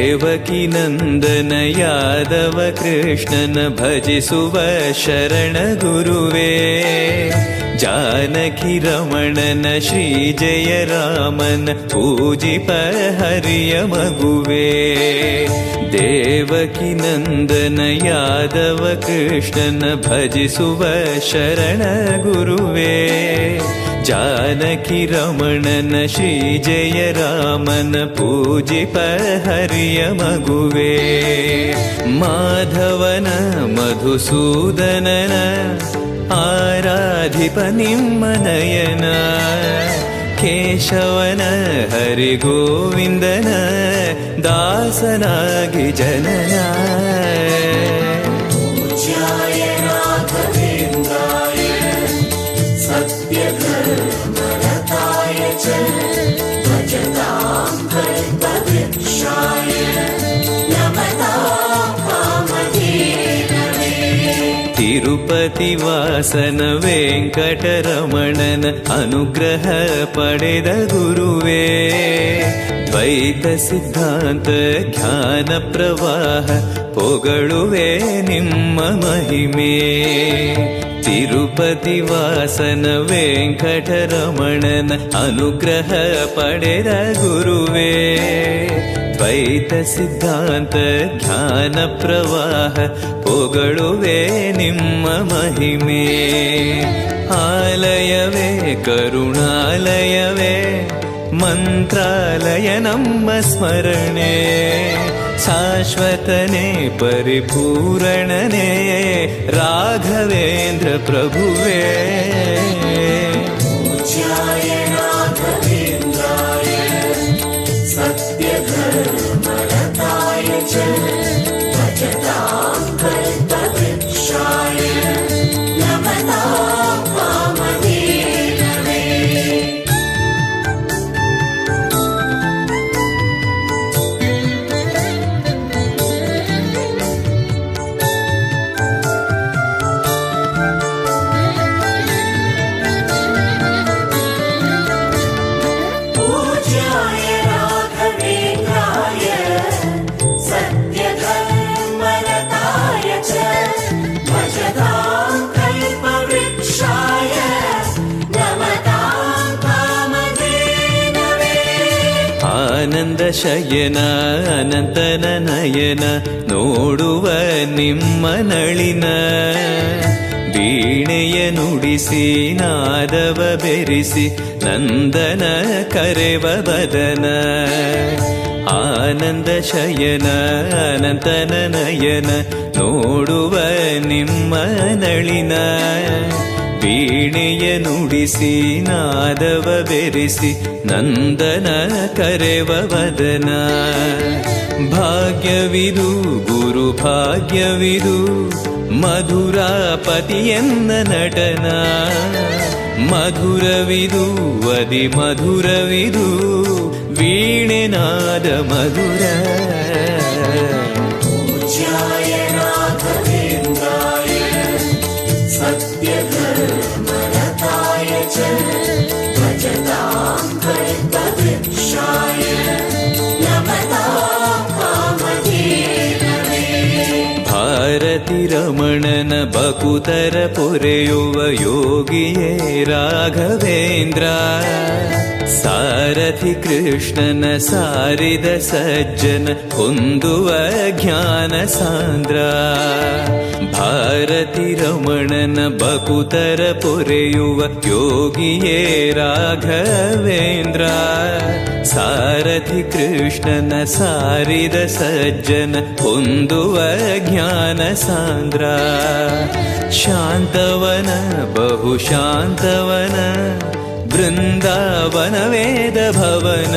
ದೇವಕಿ ನಂದನ ಯಾದವ ಕೃಷ್ಣನ ಭಜಿಸುವ ಶರಣ ಗುರುವೇ. ಜಾನಕಿ ರಮಣನ ಶ್ರೀ ಜಯ ರಾಮನ ಪೂಜಿಪ ಹರಿಯ ಮಗುವೇ. ದೇವಕಿ ನಂದನ ಯಾದವ ಕೃಷ್ಣನ ಭಜಿಸುವ ಶರಣ ಗುರುವೇ. ಜಾನಕಿ ರಮಣನ ಶ್ರೀ ಜಯ ರಾಮನ ಪೂಜಿಪ ಹರಿಯ ಮಗುವೇ. ಮಾಧವನ ಮಧುಸೂದನನ ಆರಾಧಿಪ ನಿಮ್ಮ ನಯನ. ಕೇಶವನ ಹರಿಗೋವಿಂದನ ದಾಸನಾಗಿ ಜನನ. ತಿರುಪತಿ ವಾಸನ ವೆಂಕಟರಮಣನ ಅನುಗ್ರಹ ಪಡೆದ ಗುರುವೇ. ದ್ವೈತ ಸಿದ್ಧಾಂತ ಜ್ಞಾನ ಪ್ರವಾಹ ಪೊಗಳುವೆ ನಿಮ್ಮ ಮಹಿಮೆ. ತಿರುಪತಿ ವಾಸನ ವೆಂಕಟರಮಣನ ಅನುಗ್ರಹ ಪಡೆದ ಗುರುವೇ. ದ್ವೈತ ಸಿದ್ಧಾಂತ ಜ್ಞಾನ ಪ್ರವಾಹ ಪೊಗಳುವೆ ನಿಮ್ಮ ಮಹಿಮೆ. ಆಲಯವೇ ಕರುಣಾಲಯವೇ ಮಂತ್ರಾಲಯ ನಮ್ಮ ಸ್ಮರಣೆ. ಶಾಶ್ವತನೇ ಪರಿಪೂರಣನೇ ರಾಘವೇಂದ್ರ ಪ್ರಭುವೇ. ಆನಂದ ಶಯನ ಅನಂತನ ನಯನ ನೋಡುವ ನಿಮ್ಮ ನಳಿನ. ವೀಣೆಯ ನುಡಿಸಿ ನಾದವ ಬೆರೆಸಿ ನಂದನ ಕರೆವ ಬದನ. ಆನಂದ ಶಯನ ಅನಂತನ ನಯನ ನೋಡುವ ನಿಮ್ಮ ನಳಿನ. ವೀಣೆಯ ನುಡಿಸಿ ನಾದವ ಬೆರೆಸಿ ನಂದನ ಕರೆವ ವದನ. ಭಾಗ್ಯವಿದು ಗುರು ಭಾಗ್ಯವಿದು ಮಧುರಾಪತಿಯನ್ನ ನಟನ. ಮಧುರವಿದು ಅದಿ ಮಧುರವಿದು ವೀಣೆನಾದ ಮಧುರ. ಭಾರತಿ ರಮಣನ ಬಕುತರ ಪೊರೆಯುವ ಯೋಗಿಯೇ ರಾಘವೇಂದ್ರ. ಸಾರಥಿ ಕೃಷ್ಣನ ಸಾರಿದ ಸಜ್ಜನ ಹೊಂದುವ ಜ್ಞಾನ ಸಾಂದ್ರ. ಭಾರತಿ ರಮಣನ ಬಕುತರ ಪೊರೆಯುವ ಯೋಗಿಯೇ ರಾಘವೇಂದ್ರ. ಸಾರಥಿ ಕೃಷ್ಣನ ಸಾರಿದ ಸಜ್ಜನ ಹೊಂದುವ ಜ್ಞಾನ ಸಾಂದ್ರ. ಶಾಂತವನ ಬಹು ಶಾಂತವನ ಬೃಂದಾವನ ವೇದ ಭವನ.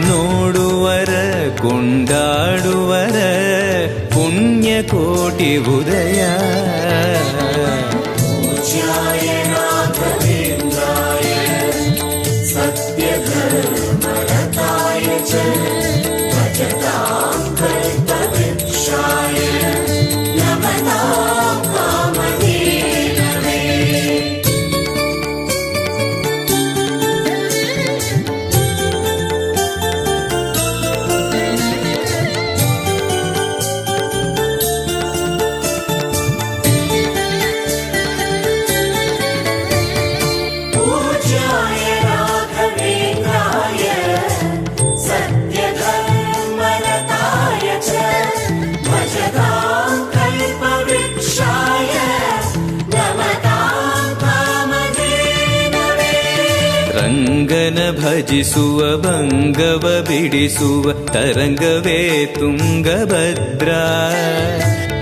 ನೋಡುವರ ಕೊಂಡಾಡುವರ ಪುಣ್ಯ ಕೋಟಿ ಉದಯ. ಭಜಿಸುವ ಭಂಗವ ಬಿಡಿಸುವ ತರಂಗವೇ ತುಂಗಭದ್ರಾ.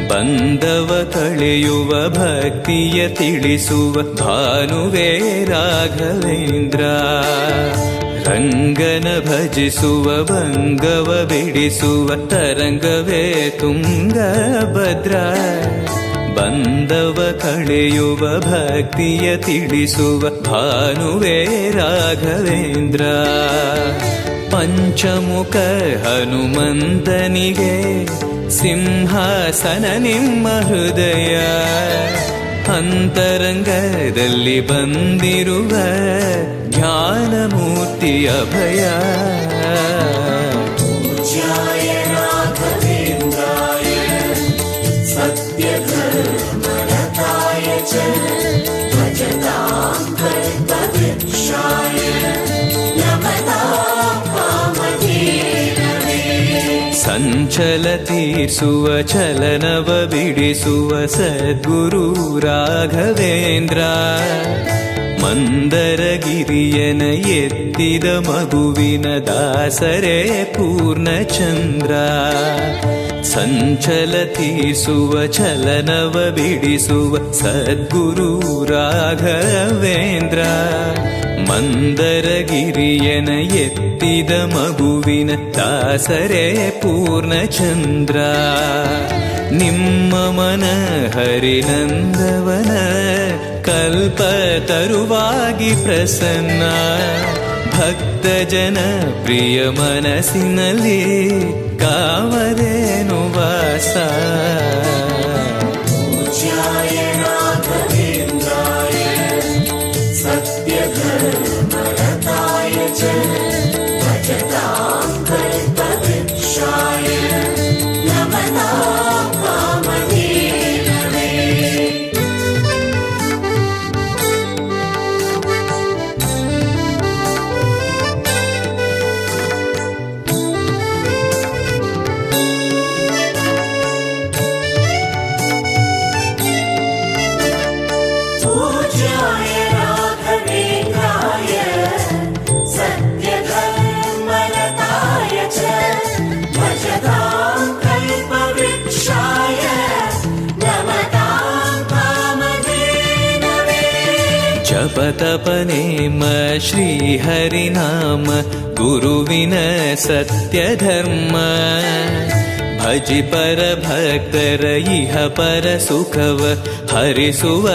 ಬಂಧವ ಕಳೆಯುವ ಭಕ್ತಿಯ ತಿಳಿಸುವ ಭಾನುವೇ ರಾಘವೇಂದ್ರ. ರಂಗನ ಭಜಿಸುವ ಭಂಗವ ಬಿಡಿಸುವ ತರಂಗವೇ ತುಂಗಭದ್ರಾ. ಬಂಧವ ಕಳೆಯುವ ಭಕ್ತಿಯ ತಿಳಿಸುವ ಭಾನುವೇ ರಾಘವೇಂದ್ರ. ಪಂಚಮುಖ ಹನುಮಂತನಿಗೆ ಸಿಂಹಾಸನ ನಿಮ್ಮ ಹೃದಯ. ಅಂತರಂಗದಲ್ಲಿ ಬಂದಿರುವ ಜ್ಞಾನಮೂರ್ತಿ ಅಭಯ. ಪೂಜ್ಯಾಯ ರಾಘವೇಂದ್ರಾಯ ಸತ್ಯಧರ್ಮರತಾಯ ಚ ಭಜತಾಂ ಕಲ್ಪವೃಕ್ಷಾಯ ನಮತಾಂ ಕಾಮಧೇನವೇ. ಸಂಚಲ ತೀರ್ಸುವ ಚಲನವ ಬಿಡಿಸುವ ಸದ್ಗುರು ರಾಘವೇಂದ್ರ. ಮಂದರಗಿರಿಯನ ಎತ್ತಿದ ಮಗುವಿನ ದಾಸರೇ ಪೂರ್ಣಚಂದ್ರ. ಸಂಚಲ ತೀರ್ಸುವ ಚಲನವ ಬಿಡಿಸುವ ಸದ್ಗುರು ರಾಘವೇಂದ್ರ. ಮಂದರಗಿರಿಯನ ಎತ್ತಿದ ಮಗುವಿನ ದಾಸರೇ ಪೂರ್ಣಚಂದ್ರ. ನಿಮ್ಮ ಮನ ಹರಿನಂದವನ ಕಲ್ಪ ತರುವಾಗಿ ಪ್ರಸನ್ನ. ಭಕ್ತ ಜನ ಪ್ರಿಯ ಮನಸ್ಸಿನಲ್ಲಿ ಕಾವರೇನು ವಾಸ. ಪೂಜ್ಯಾಯ ರಾಘವೇಂದ್ರಾಯ ಸತ್ಯಧರ್ಮರತಾಯ ಚ ಭಜತಾಂ ಕಲ್ಪವೃಕ್ಷಾಯ ನಮತಾಂ ಕಾಮಧೇನವೇ. ಪೂಜ್ಯಾಯ ರಾಘವೇಂದ್ರಾಯ ಸತ್ಯಧರ್ಮರತಾಯ ಚ ಭಜತಾಂ ಕಲ್ಪವೃಕ್ಷಾಯ ನಮತಾಂ ಕಾಮಧೇನವೇ. ಜಪತಪನೇಮ ಶ್ರೀಹರಿನಾಮ ಗುರುವಿನ ಸತ್ಯಧರ್ಮ. ಭಜಿ ಪರ ಭಕ್ತರ ಇಹ ಪರ ಸುಖವ ಹರಿಸುವ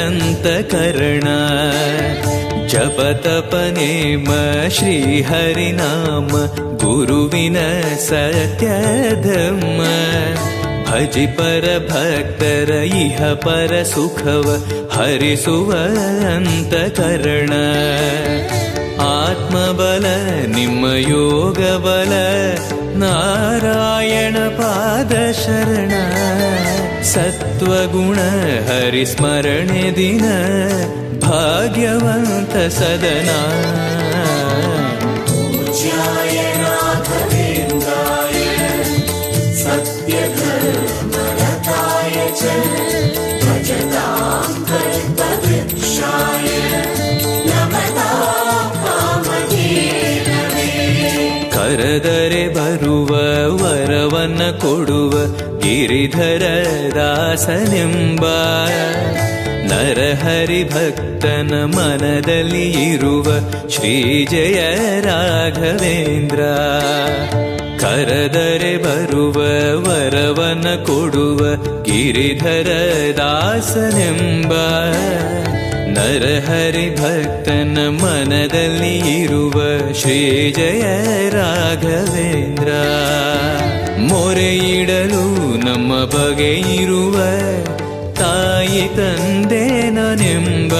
ಅಂತಕರಣ. ಜಪತಪನೇಮ ಶ್ರೀಹರಿನಾಮ ಗುರುವಿನ ಸತ್ಯಧರ್ಮ. ಭಜಿ ಪರ ಭಕ್ತರ ಇಹ ಪರ ಸುಖವ ಹರಿಸುವ ಅಂತಕರಣ. ಆತ್ಮಬಲ ನಿಮ್ಮ ಯೋಗಬಲ ನಾರಾಯಣ ಪಾದ ಶರಣ. ಸತ್ವಗುಣ ಹರಿಸ್ಮರಣೆ ದಿನ ಭಾಗ್ಯವಂತ ಸದನ. ಪೂಜ್ಯಾಯ ರಾಘವೇಂದ್ರಾಯ ಸತ್ಯಧರ್ಮರತಾಯ ಚ ಭಜತಾಂ ಕಲ್ಪವೃಕ್ಷಾಯ ನಮತಾಂ ಕಾಮಧೇನವೇ. ಕರೆದರೆ ಬರುವ ವರವನ್ನ ಕೊಡುವ ಗಿರಿಧರ ದಾಸನೆಂಬ. ನರಹರಿ ಭಕ್ತನ ಮನದಲ್ಲಿ ಇರುವ ಶ್ರೀ ಜಯ ರಾಘವೇಂದ್ರ. ಕರೆದರೆ ಬರುವ ವರವನ್ನ ಕೊಡುವ ಗಿರಿಧರ ದಾಸನೆಂಬ. ನರಹರಿ ಭಕ್ತನ ಮನದಲ್ಲಿ ಇರುವ ಶ್ರೀ ಜಯ ರಾಘವೇಂದ್ರ. ಮೊರೆಯಿಡಲು ನಮ್ಮ ಬಗೆ ಇರುವ ತಾಯಿ ತಂದೆ ನಾನೆಂಬ.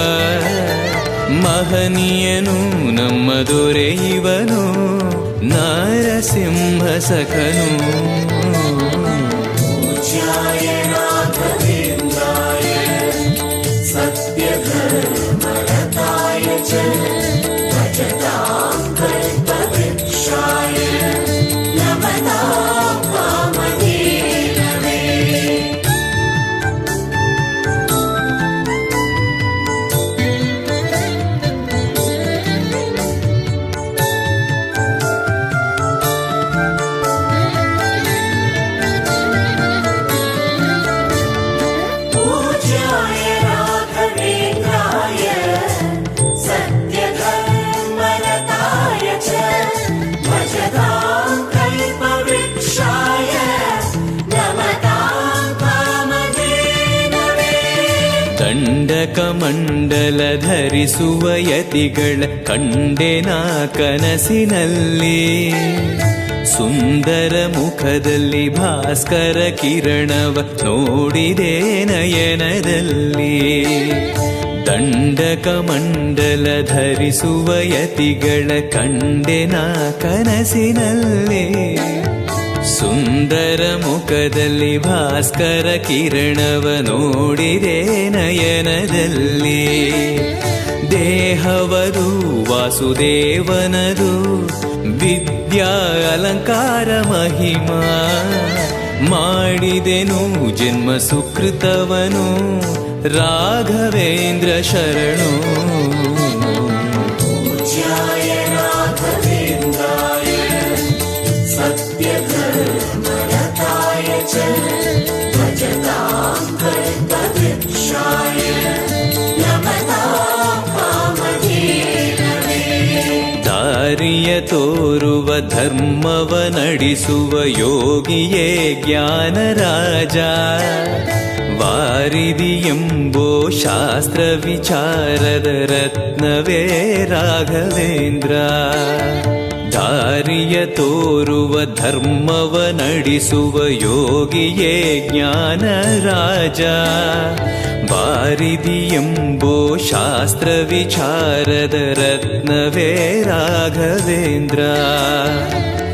ಮಹನೀಯನು ನಮ್ಮ ದೊರೆ ಇವನು ನಾರಸಿಂಹ ಸಖನು. ಪೂಜ್ಯಾಯ ರಾಘವೇಂದ್ರಾಯ ಸತ್ಯಧರ್ಮರತಾಯ ಚ ಭಜತಾಂ ಕಲ್ಪವೃಕ್ಷಾಯ ನಮತಾಂ ಕಾಮಧೇನವೇ. 「 ಿ ಕಮಂಡಲ ಧರಿಸುವ ಯತಿಗಳ ಕಂಡೆನ ಕನಸಿನಲ್ಲಿ. ಸುಂದರ ಮುಖದಲ್ಲಿ ಭಾಸ್ಕರ ಕಿರಣವ ನೋಡಿದೆ ನಯನದಲ್ಲಿ. ದಂಡಕ ಮಂಡಲ ಧರಿಸುವ ಯತಿಗಳ ಕಂಡೆನ ಕನಸಿನಲ್ಲಿ. ಸುಂದರ ಮುಖದಲ್ಲಿ ಭಾಸ್ಕರ ಕಿರಣವ ನೋಡಿದೆ ನಯನದಲ್ಲಿ. ದೇಹವದು ವಾಸುದೇವನದು ವಿದ್ಯಾ ಅಲಂಕಾರ ಮಹಿಮಾ. ಮಾಡಿದೆನು ಜನ್ಮ ಸುಕೃತವನು ರಾಘವೇಂದ್ರ ಶರಣು. पूज्याय राघवेन्द्राय सत्यधर्मरताय च भजतां कल्पवृक्षाय नमतां कामधेनवे. ದಾರಿಯ ತೋರುವ ಧರ್ಮವ ನಡೆಸುವ ಯೋಗಿಯೇ ಜ್ಞಾನರಾಜ. ವಾರಿದಿ ಎಂಬೋ ಶಾಸ್ತ್ರ ವಿಚಾರದ ರತ್ನವೇ ರಾಘವೇಂದ್ರ. ದಾರಿಯ ತೋರುವ ಧರ್ಮವ ನಡೆಸುವ ಯೋಗಿಯೇ ಜ್ಞಾನರಾಜ. ವಾರಿದಿ ಎಂಬೋ ಶಾಸ್ತ್ರ ವಿಚಾರದ ರತ್ನವೇ ರಾಘವೇಂದ್ರ.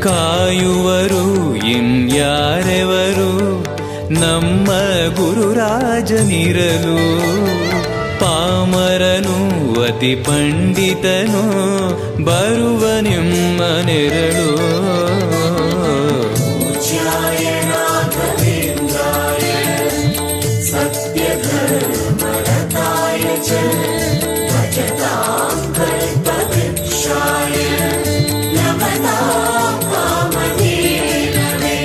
ಕಾಯುವರು ಇನ್ಯಾರೆವರು ನಮ್ಮ ಗುರುರಾಜನಿರಲು. ಪಾಮರನು ಅತಿ ಪಂಡಿತನು ಬರುವ ನಿಮ್ಮ ನೆರಳು. पूज्याय राघवेन्द्राय सत्यधर्मरताय च भजतां कल्पवृक्षाय नमतां कामधेनवे.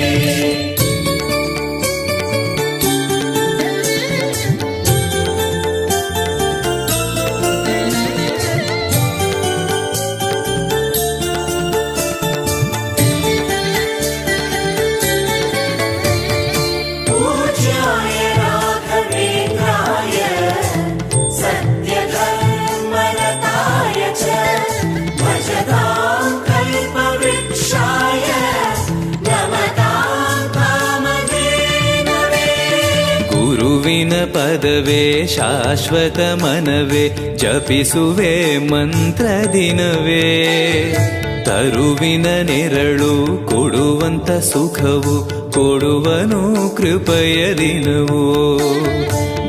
पूज्याय राघवेन्द्राय सत्यधर्मरताय च भजतां कल्पवृक्षाय नमतां कामधेनवे. ಗುರುವಿನ ಪದವೇ ಶಾಶ್ವತ ಮನವೇ ಜಪಿಸುವೆ ಮಂತ್ರ ದಿನವೇ. ತರುವಿನ ನೆರಳು ಕೊಡುವಂತ ಸುಖವು ಕೊಡುವನು ಕೃಪೆಯ ದಿನವೋ.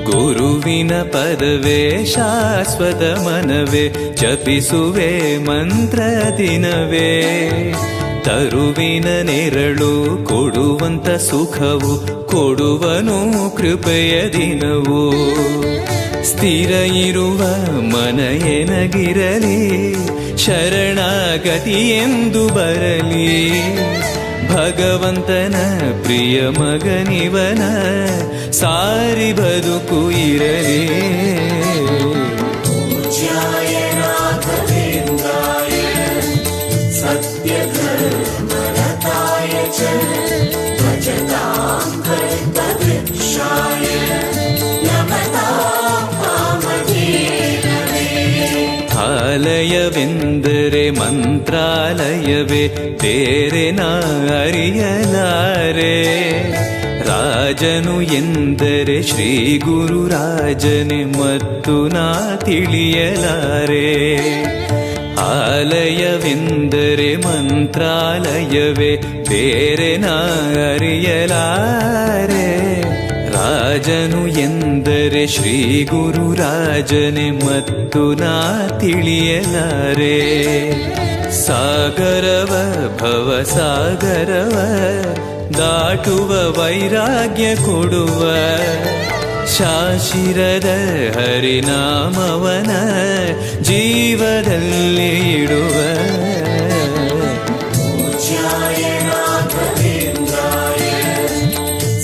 ಗುರುವಿನ ಪದವೇ ಶಾಶ್ವತ ಮನವೇ ಜಪಿಸುವೆ ಮಂತ್ರ ದಿನವೇ. ತರುವಿನ ನೆರಳು ಕೊಡುವಂತ ಸುಖವು ಕೊಡುವನು ಕೃಪೆಯ ದಿನವೋ. ಸ್ಥಿರ ಇರುವ ಮನ ಎನಗಿರಲಿ ಶರಣಾಗತಿ ಎಂದು ಬರಲಿ. ಭಗವಂತನ ಪ್ರಿಯ ಮಗನಿವನ ಸಾರಿ ಬದುಕು ಇರಲಿ. पूज्याय राघवेन्द्राय सत्यधर्मरताय च भजतां कल्पवृक्षाय नमतां कामधेनवे. ಆಲಯವೆಂದರೆ ಮಂತ್ರಾಲಯವೇ ಬೇರೆ ನಾ ಅರಿಯಲಾರೆ. ರಾಜನು ಎಂದರೆ ಶ್ರೀ ಗುರುರಾಜನೇ ಮತ್ತು ನಾ ತಿಳಿಯಲಾರೆ. ಆಲಯವೆಂದರೆ ಮಂತ್ರಾಲಯವೇ ಬೇರೆ ನಾ ಅರಿಯಲಾರೆ. ರಾಜನು ಎಂದರೆ ಶ್ರೀ ಗುರುರಾಜನೇ ಮತ್ತು ನಾ ತಿಳಿಯಲಾರೆ. ಸಾಗರವ ಭವ ಸಾಗರವ ದಾಟುವ ವೈರಾಗ್ಯ ಕೊಡುವ ಶಾಶಿರದ ಹರಿನಾಮವನ ಜೀವದಲ್ಲಿ ಇಡುವ. पूज्याय राघवेन्द्राय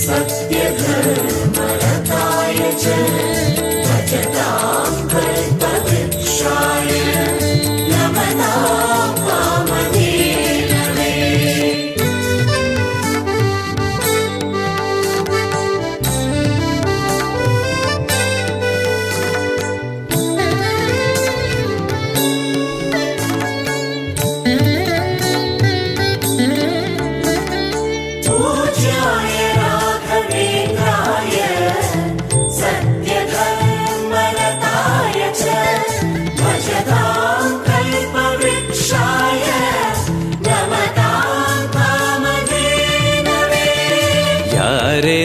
सत्यधर्मरताय च भजतां कल्पवृक्षाय नमतां कामधेनवे.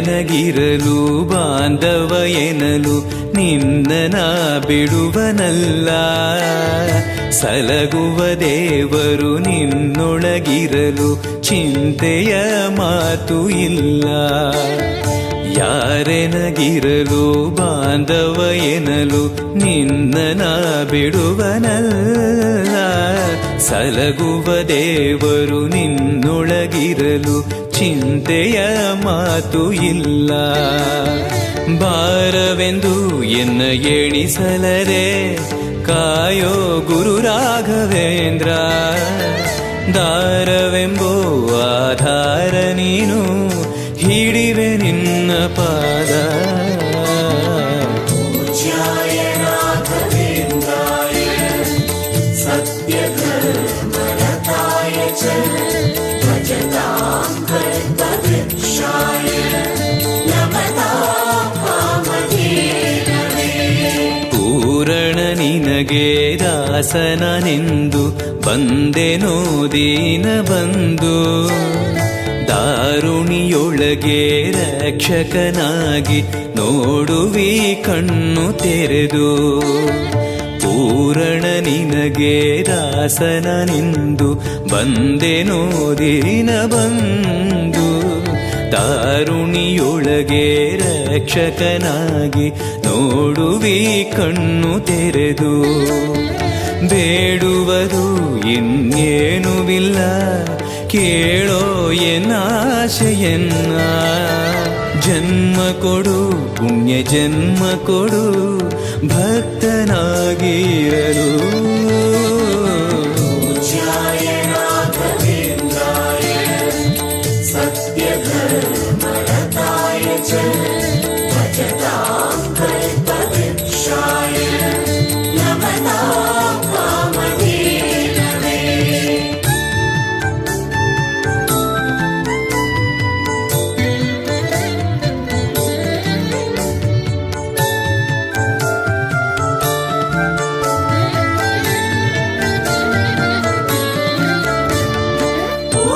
ಯಾರೆನಗಿರಲು ಬಾಂಧವ ಎನಲು ನಿನ್ನ ಬಿಡುವನಲ್ಲ. ಸಲಗುವ ದೇವರು ನಿನ್ನೊಳಗಿರಲು ಚಿಂತೆಯ ಮಾತು ಇಲ್ಲ. ಯಾರೆನಗಿರಲು ಬಾಂಧವ ಎನಲು ನಿನ್ನ ಬಿಡುವನಲ್ಲ. ಸಲಗುವ ದೇವರು ನಿನ್ನೊಳಗಿರಲು ಚಿಂತೆಯ ಮಾತು ಇಲ್ಲ. ಭಾರವೆಂದು ಎನ್ನ ಎಣಿಸಲರೆ ಕಾಯೋ ಗುರು ರಾಘವೇಂದ್ರ. ದಾರವೆಂಬೋ ಆಧಾರ ನೀನು ಹಿಡಿವೆ ನಿನ್ನ ಪಾದ. पूज्याय राघवेन्द्राय सत्यधर्मरताय च भजतां कल्पवृक्षाय नमतां कामधेनवे. ಪೂರಣ ನಿನಗೆ ದಾಸನನೆಂದು ಬಂದೆನೋ ದೀನ ಬಂದು. ದಾರುಣಿಯೊಳಗೆ ರಕ್ಷಕನಾಗಿ ನೋಡುವಿ ಕಣ್ಣು ತೆರೆದು. ಪೂರಣ ನಿನಗೆ ದಾಸನನೆಂದು ಬಂದೆನೋ ದೀನ ಬಂದು. ದಾರುಣಿಯೊಳಗೆ ರಕ್ಷಕನಾಗಿ ನೋಡುವಿ ಕಣ್ಣು ತೆರೆದು. ಬೇಡುವುದು ಇನ್ನೇನುವಿಲ್ಲ ಕೇಳೋ ಎನ್ನಾಶೆಯನ್ನ. ಜನ್ಮ ಕೊಡು ಪುಣ್ಯ ಜನ್ಮ ಕೊಡು ಭಕ್ತನಾಗಿರಲು. पूज्याय राघवेन्द्राय सत्यधर्मरताय च भजतां कल्पवृक्षाय नमतां कामधेनवे.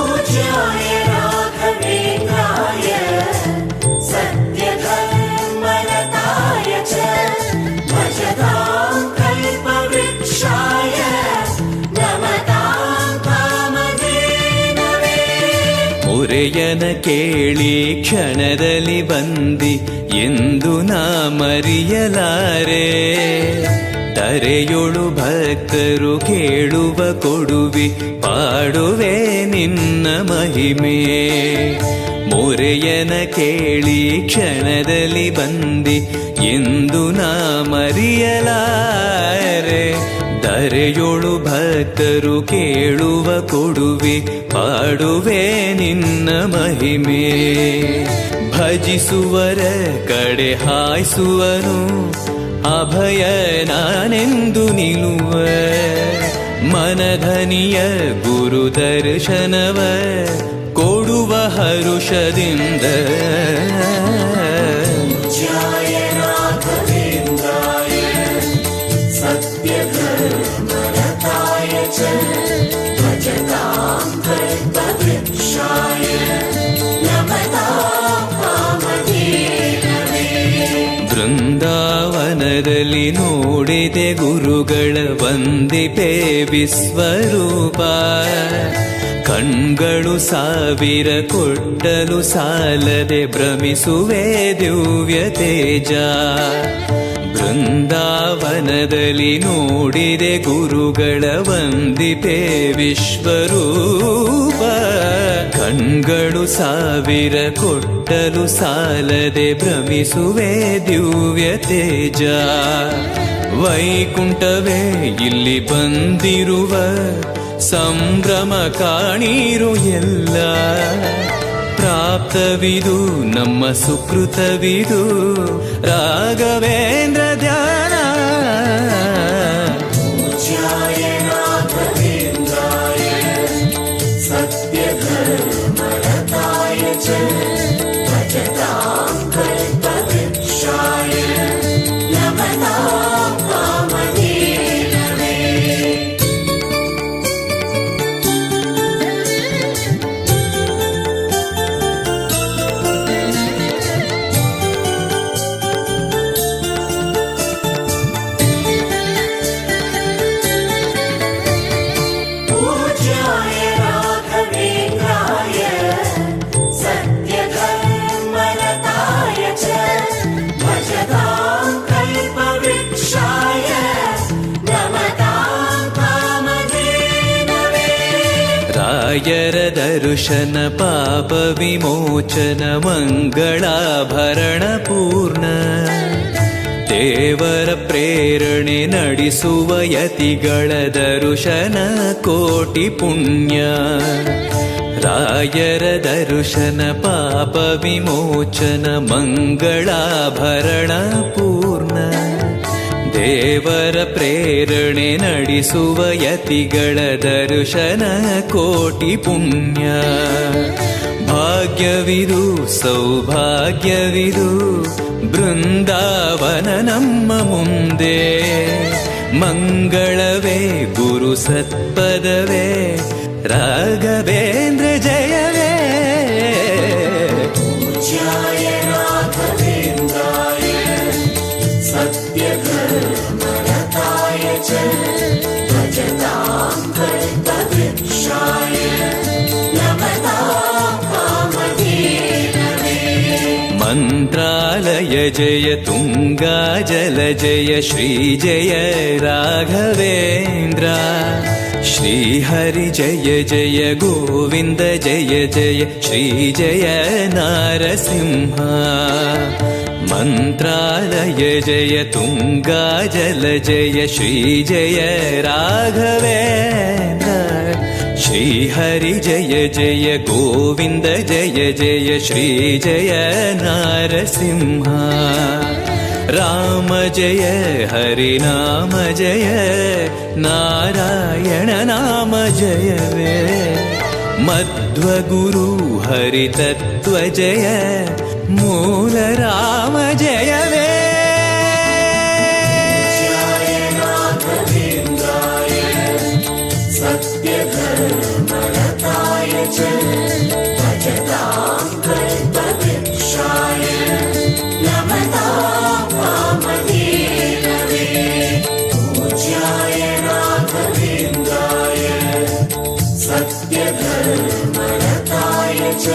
पूज्याय राघवेन्द्राय सत्यधर्मरताय च भजतां कल्पवृक्षाय नमतां कामधेनवे. ಮೊರೆಯನ ಕೇಳಿ ಕ್ಷಣದಲ್ಲಿ ಬಂದಿ ಎಂದು ನಾ ಮರೆಯಲಾರೆ. ತರೆಯೊಳು ಭಕ್ತರು ಕೇಳುವ ಕೊಡುವಿ ಪಾಡುವೆ ನಿನ್ನ ಮಹಿಮೆ. ಮೊರೆಯನ ಕೇಳಿ ಕ್ಷಣದಲ್ಲಿ ಬಂದಿ ಎಂದು ನಾ ಮರೆಯಲಾರೆ. ಧರೆಯೊಳು ಭಕ್ತರು ಕೇಳುವ ಕೊಡುವಿ ಪಾಡುವೆ ನಿನ್ನ ಮಹಿಮೆ. ಭಜಿಸುವರ ಕಡೆ ಹಾಯಿಸುವನು ಅಭಯ ನಾನೆಂದು ನಿಲ್ಲುವ. ಮನಧನಿಯ ಗುರು ದರ್ಶನವ ಕೊಡುವ ಹರುಷದಿಂದ. पूज्याय राघवेन्द्राय सत्यधर्मरताय च भजतां कल्पवृक्षाय नमतां कामधेनवे. ಬೃಂದಾವನದಲ್ಲಿ ನೋಡಿದೆ ಗುರುಗಳ ವಂದಿಪೆ ವಿಶ್ವರೂಪ. ಕಣ್ಗಳು ಸಾವಿರ ಕೊಟ್ಟಲು ಸಾಲದೆ ಭ್ರಮಿಸುವೆ ದಿವ್ಯ ತೇಜ. ಬೃಂದಾವನದಲ್ಲಿ ನೋಡಿದೆ ಗುರುಗಳ ವಂದಿಪೆ ವಿಶ್ವರೂಪ. ಕಣ್ಗಳು ಸಾವಿರ ಕೊಟ್ಟಲು ಸಾಲದೆ ಭ್ರಮಿಸುವೆ ದಿವ್ಯ ತೇಜ. ವೈಕುಂಠವೇ ಇಲ್ಲಿ ಬಂದಿರುವ ಸಂಭ್ರಮ ಕಾಣಿರು ಎಲ್ಲ. ಪ್ರಾಪ್ತವಿದು ನಮ್ಮ ಸುಕೃತವಿದು ರಾಘವೇಂದ್ರ ಧ್ಯಾನ. पूज्याय राघवेन्द्राय सत्यधर्मरताय च भजतां कल्पवृक्षाय नमतां कामधेनवे. ರಾಯರ ದರ್ಶನ ಪಾಪ ವಿಮೋಚನ ಮಂಗಳಾಭರಣ ಪೂರ್ಣ ದೇವರ ಪ್ರೇರಣೆ ನಡೆಸುವ ಯತಿಗಳ ದರ್ಶನ ಕೋಟಿ ಪುಣ್ಯ ರಾಯರ ದರ್ಶನ ಪಾಪ ವಿಮೋಚನ ಮಂಗಳಾಭರಣ ಪೂರ್ಣ ದೇವರ ಪ್ರೇರಣೆ ನಡೆಸುವ ಯತಿಗಳ ದರ್ಶನ ಕೋಟಿ ಪುಣ್ಯ ಭಾಗ್ಯವಿದು ಸೌಭಾಗ್ಯವಿದು ಬೃಂದಾವನ ನಮ್ಮ ಮುಂದೆ ಮಂಗಳವೇ ಗುರು ಸತ್ಪದವೇ ರಾಘವೇಂದ್ರ ಜಯವೇ पूज्याय राघवेन्द्राय सत्यधर्मरताय च भजतां कल्पवृक्षाय नमतां कामधेनवे ಮಂತ್ರಾಲಯ ಜಯ ತುಂಗಾ ಜಲ ಜಯ ಶ್ರೀ ಜಯ ರಾಘವೇಂದ್ರ ಶ್ರೀಹರಿ ಜಯ ಜಯ ಗೋವಿಂದ ಜಯ ಜಯ ಶ್ರೀ ಜಯ ನಾರಸಿಂಹ ಮಂತ್ರಾಲಯ ಜಯ ತುಂಗಾ ಜಲ ಜಯ ಶ್ರೀ ಜಯ ರಾಘವೇಂದ್ರ ಶ್ರೀಹರಿ ಜಯ ಜಯ ಗೋವಿಂದ ಜಯ ಜಯ ಶ್ರೀ ಜಯ ನಾರಸಿಂಹ ರಾಮ ಜಯ ಹರಿ ನಾಮ ಜಯ ನಾರಾಯಣ ನಾಮ ಜಯವೇ ಮಧ್ವಗುರು ಹರಿ ತತ್ವ ಜಯ ಮೂಲ ರಾಮ ಜಯವೇ सत्यधर्मरताय च भजतां कल्पवृक्षाय नमतां कामधेनवे पूज्याय राघवेन्द्राय सत्यधर्मरताय च